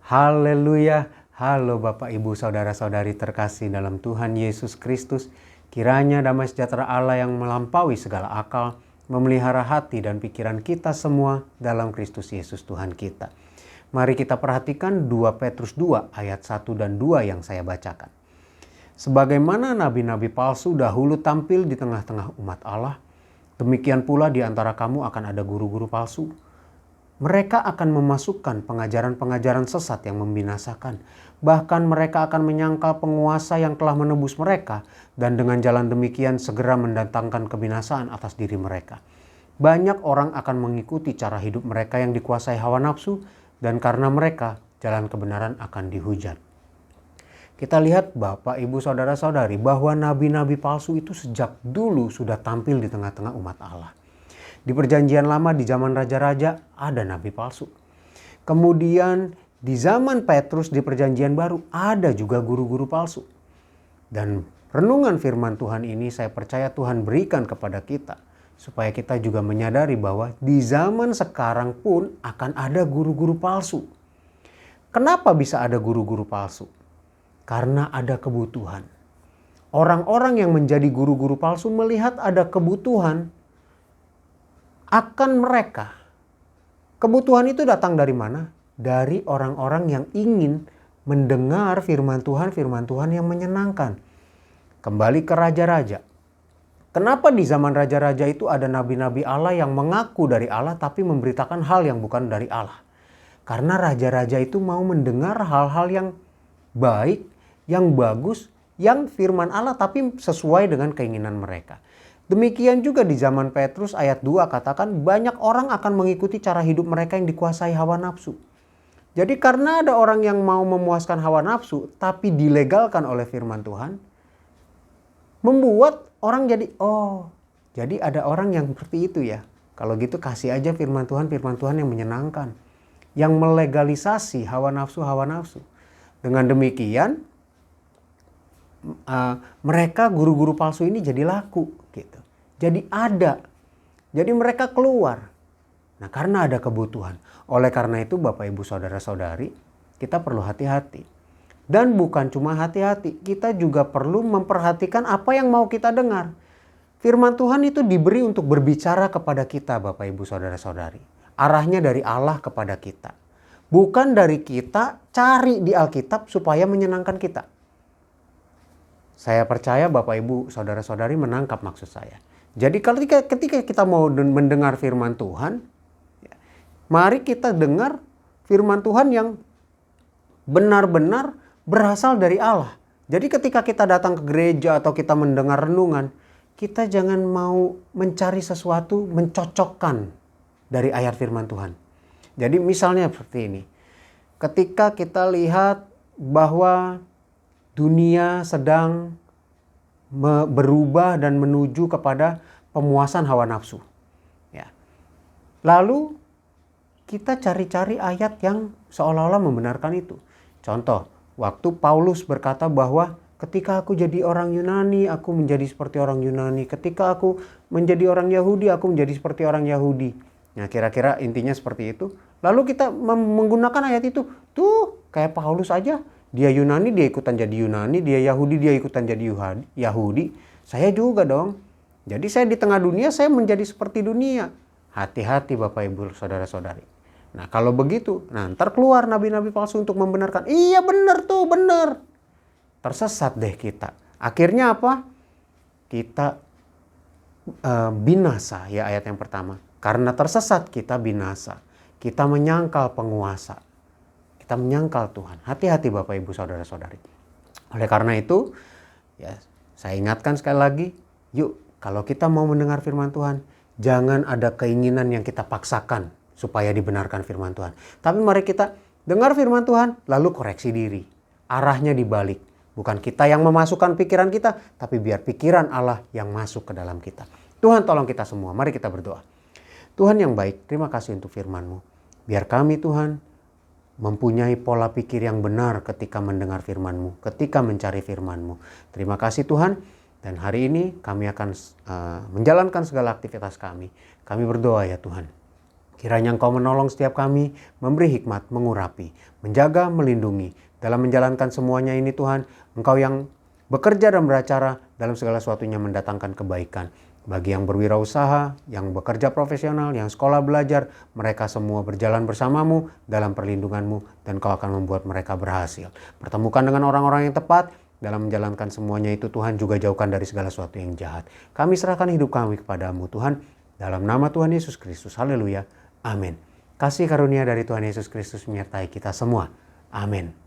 Haleluya. Halo Bapak Ibu Saudara-saudari terkasih dalam Tuhan Yesus Kristus. Kiranya damai sejahtera Allah yang melampaui segala akal memelihara hati dan pikiran kita semua dalam Kristus Yesus Tuhan kita. Mari kita perhatikan 2 Petrus 2 ayat 1 dan 2 yang saya bacakan. Sebagaimana nabi-nabi palsu dahulu tampil di tengah-tengah umat Allah, demikian pula di antara kamu akan ada guru-guru palsu. Mereka akan memasukkan pengajaran-pengajaran sesat yang membinasakan. Bahkan mereka akan menyangkal penguasa yang telah menebus mereka dan dengan jalan demikian segera mendatangkan kebinasaan atas diri mereka. Banyak orang akan mengikuti cara hidup mereka yang dikuasai hawa nafsu dan karena mereka jalan kebenaran akan dihujat. Kita lihat Bapak, Ibu, Saudara-saudari bahwa nabi-nabi palsu itu sejak dulu sudah tampil di tengah-tengah umat Allah. Di perjanjian lama di zaman raja-raja ada nabi palsu. Kemudian di zaman Petrus di perjanjian baru ada juga guru-guru palsu. Dan renungan firman Tuhan ini saya percaya Tuhan berikan kepada kita. Supaya kita juga menyadari bahwa di zaman sekarang pun akan ada guru-guru palsu. Kenapa bisa ada guru-guru palsu? Karena ada kebutuhan. Orang-orang yang menjadi guru-guru palsu melihat ada kebutuhan akan mereka. Kebutuhan itu datang dari mana? Dari orang-orang yang ingin mendengar firman Tuhan yang menyenangkan. Kembali ke raja-raja. Kenapa di zaman raja-raja itu ada nabi-nabi Allah yang mengaku dari Allah tapi memberitakan hal yang bukan dari Allah? Karena raja-raja itu mau mendengar hal-hal yang baik, yang bagus, yang firman Allah tapi sesuai dengan keinginan mereka. Demikian juga di zaman Petrus ayat 2 katakan banyak orang akan mengikuti cara hidup mereka yang dikuasai hawa nafsu. Jadi karena ada orang yang mau memuaskan hawa nafsu tapi dilegalkan oleh firman Tuhan, membuat orang jadi jadi ada orang yang seperti itu ya. Kalau gitu kasih aja firman Tuhan yang menyenangkan, yang melegalisasi hawa nafsu. Dengan demikian mereka guru-guru palsu ini jadi laku gitu. Jadi ada. Jadi mereka keluar. Nah, karena ada kebutuhan. Oleh karena itu Bapak Ibu Saudara-saudari, kita perlu hati-hati. Dan bukan cuma hati-hati, kita juga perlu memperhatikan apa yang mau kita dengar. Firman Tuhan itu diberi untuk berbicara kepada kita Bapak Ibu Saudara-saudari. Arahnya dari Allah kepada kita. Bukan dari kita cari di Alkitab supaya menyenangkan kita. Saya percaya Bapak Ibu Saudara-saudari menangkap maksud saya. Jadi ketika kita mau mendengar firman Tuhan, mari kita dengar firman Tuhan yang benar-benar berasal dari Allah. Jadi ketika kita datang ke gereja atau kita mendengar renungan, kita jangan mau mencari sesuatu mencocokkan dari ayat firman Tuhan. Jadi misalnya seperti ini. Ketika kita lihat bahwa dunia sedang berubah dan menuju kepada pemuasan hawa nafsu. Ya. Lalu kita cari-cari ayat yang seolah-olah membenarkan itu. Contoh, waktu Paulus berkata bahwa ketika aku jadi orang Yunani, aku menjadi seperti orang Yunani. Ketika aku menjadi orang Yahudi, aku menjadi seperti orang Yahudi. Nah, kira-kira intinya seperti itu. Lalu kita menggunakan ayat itu. Tuh, kayak Paulus aja. Dia Yunani, dia ikutan jadi Yunani. Dia Yahudi, dia ikutan jadi Yahudi. Saya juga dong. Jadi saya di tengah dunia, saya menjadi seperti dunia. Hati-hati Bapak Ibu Saudara-saudari. Nah kalau begitu, ntar keluar nabi-nabi palsu untuk membenarkan. Iya benar tuh, benar. Tersesat deh kita. Akhirnya apa? Kita binasa ya ayat yang pertama. Karena tersesat kita binasa. Kita menyangkal penguasa. Kita menyangkal Tuhan. Hati-hati Bapak Ibu Saudara-saudari. Oleh karena itu, ya saya ingatkan sekali lagi, yuk kalau kita mau mendengar firman Tuhan, jangan ada keinginan yang kita paksakan supaya dibenarkan firman Tuhan. Tapi mari kita dengar firman Tuhan, lalu koreksi diri. Arahnya dibalik. Bukan kita yang memasukkan pikiran kita, tapi biar pikiran Allah yang masuk ke dalam kita. Tuhan tolong kita semua, mari kita berdoa. Tuhan yang baik, terima kasih untuk firman-Mu. Biar kami Tuhan mempunyai pola pikir yang benar ketika mendengar firman-Mu, ketika mencari firman-Mu. Terima kasih Tuhan, dan hari ini kami akan menjalankan segala aktivitas kami. Kami berdoa ya Tuhan. Kiranya Engkau menolong setiap kami, memberi hikmat, mengurapi, menjaga, melindungi. Dalam menjalankan semuanya ini Tuhan, Engkau yang bekerja dan beracara dalam segala sesuatunya mendatangkan kebaikan. Bagi yang berwirausaha, yang bekerja profesional, yang sekolah belajar, mereka semua berjalan bersamamu dalam perlindunganmu dan Kau akan membuat mereka berhasil. Pertemukan dengan orang-orang yang tepat dalam menjalankan semuanya itu Tuhan, juga jauhkan dari segala sesuatu yang jahat. Kami serahkan hidup kami kepadamu Tuhan, dalam nama Tuhan Yesus Kristus. Haleluya. Amin. Kasih karunia dari Tuhan Yesus Kristus menyertai kita semua. Amin.